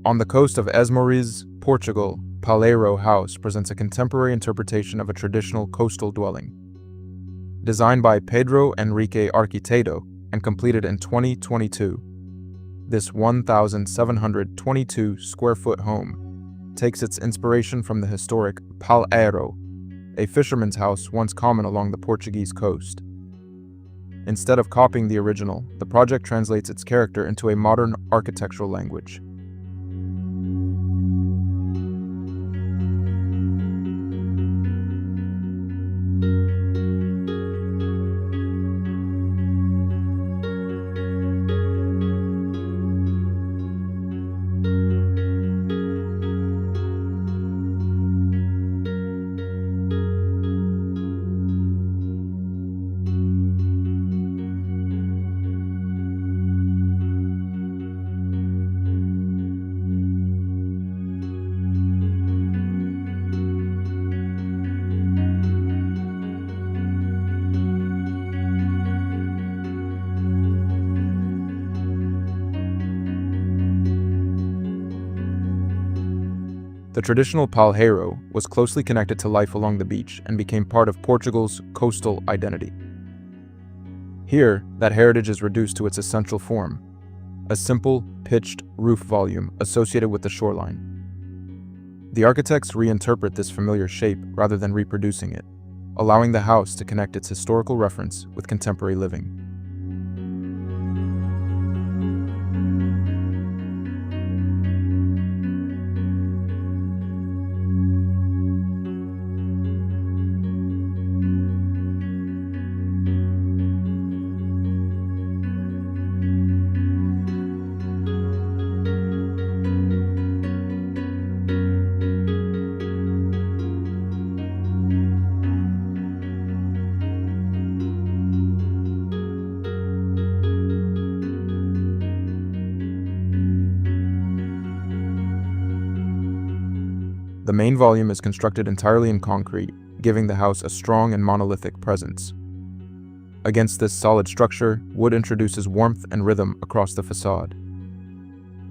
On the coast of Esmoriz, Portugal, Palheiro House presents a contemporary interpretation of a traditional coastal dwelling. Designed by Pedro Henrique Arquiteto and completed in 2022, this 1,722 square foot home takes its inspiration from the historic Palheiro, a fisherman's house once common along the Portuguese coast. Instead of copying the original, the project translates its character into a modern architectural language. The traditional Palheiro was closely connected to life along the beach and became part of Portugal's coastal identity. Here, that heritage is reduced to its essential form, a simple, pitched roof volume associated with the shoreline. The architects reinterpret this familiar shape rather than reproducing it, allowing the house to connect its historical reference with contemporary living. The main volume is constructed entirely in concrete, giving the house a strong and monolithic presence. Against this solid structure, wood introduces warmth and rhythm across the facade.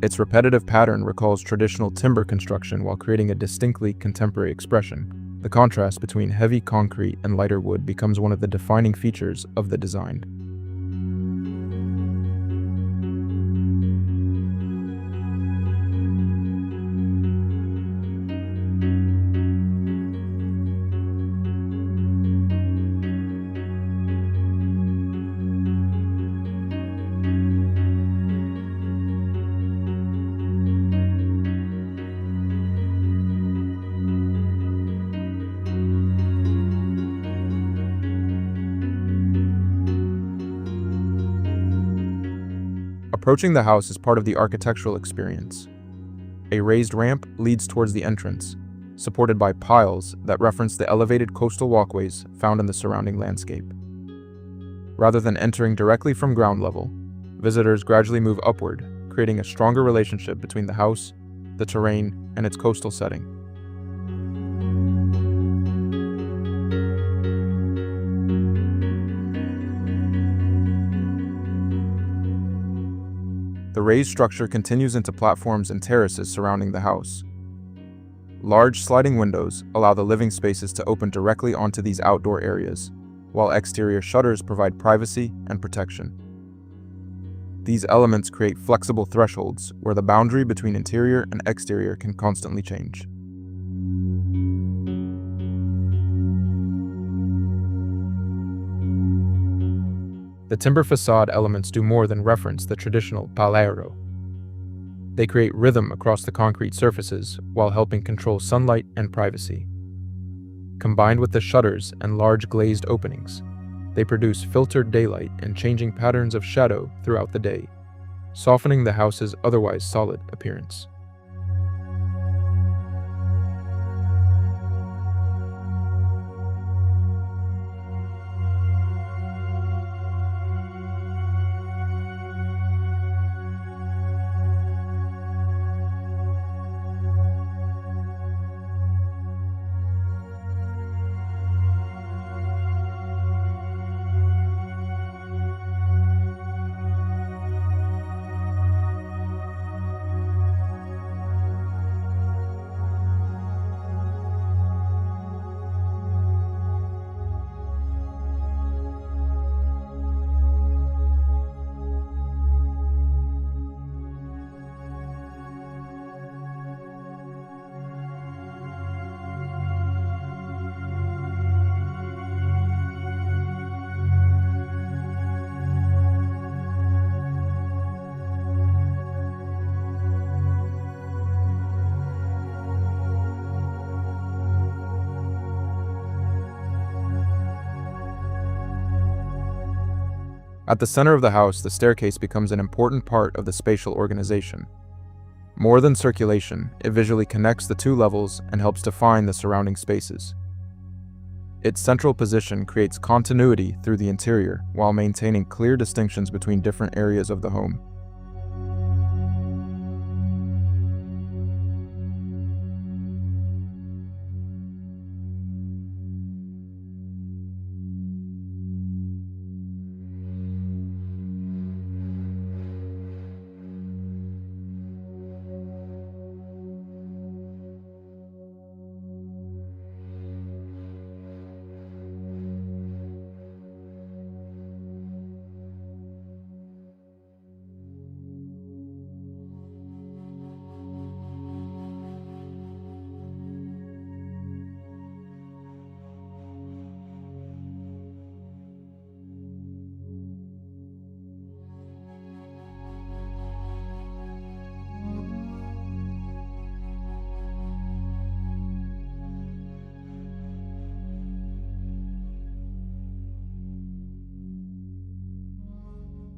Its repetitive pattern recalls traditional timber construction while creating a distinctly contemporary expression. The contrast between heavy concrete and lighter wood becomes one of the defining features of the design. Approaching the house is part of the architectural experience. A raised ramp leads towards the entrance, supported by piles that reference the elevated coastal walkways found in the surrounding landscape. Rather than entering directly from ground level, visitors gradually move upward, creating a stronger relationship between the house, the terrain, and its coastal setting. The raised structure continues into platforms and terraces surrounding the house. Large sliding windows allow the living spaces to open directly onto these outdoor areas, while exterior shutters provide privacy and protection. These elements create flexible thresholds where the boundary between interior and exterior can constantly change. The timber facade elements do more than reference the traditional palheiro. They create rhythm across the concrete surfaces while helping control sunlight and privacy. Combined with the shutters and large glazed openings, they produce filtered daylight and changing patterns of shadow throughout the day, softening the house's otherwise solid appearance. At the center of the house, the staircase becomes an important part of the spatial organization. More than circulation, it visually connects the two levels and helps define the surrounding spaces. Its central position creates continuity through the interior while maintaining clear distinctions between different areas of the home.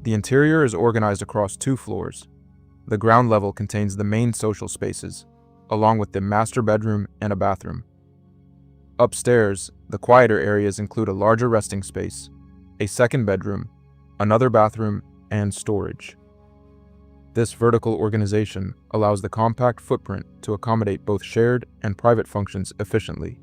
The interior is organized across two floors. The ground level contains the main social spaces, along with the master bedroom and a bathroom. Upstairs, the quieter areas include a larger resting space, a second bedroom, another bathroom, and storage. This vertical organization allows the compact footprint to accommodate both shared and private functions efficiently.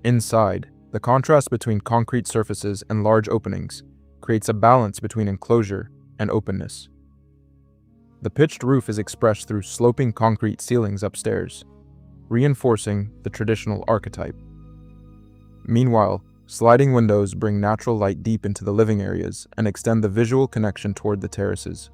Inside, the contrast between concrete surfaces and large openings creates a balance between enclosure and openness. The pitched roof is expressed through sloping concrete ceilings upstairs, reinforcing the traditional archetype. Meanwhile, sliding windows bring natural light deep into the living areas and extend the visual connection toward the terraces.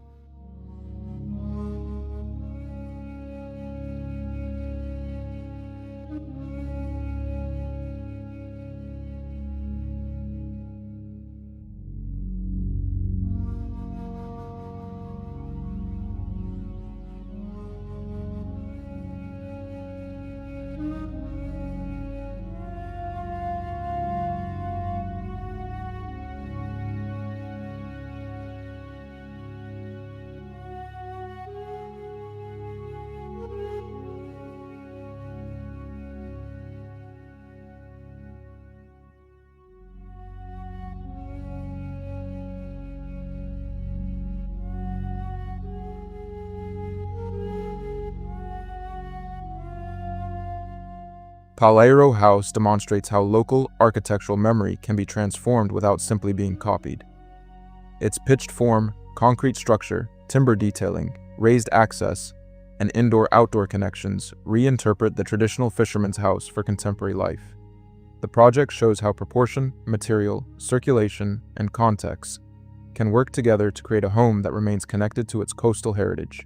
Palheiro House demonstrates how local architectural memory can be transformed without simply being copied. Its pitched form, concrete structure, timber detailing, raised access, and indoor-outdoor connections reinterpret the traditional fisherman's house for contemporary life. The project shows how proportion, material, circulation, and context can work together to create a home that remains connected to its coastal heritage.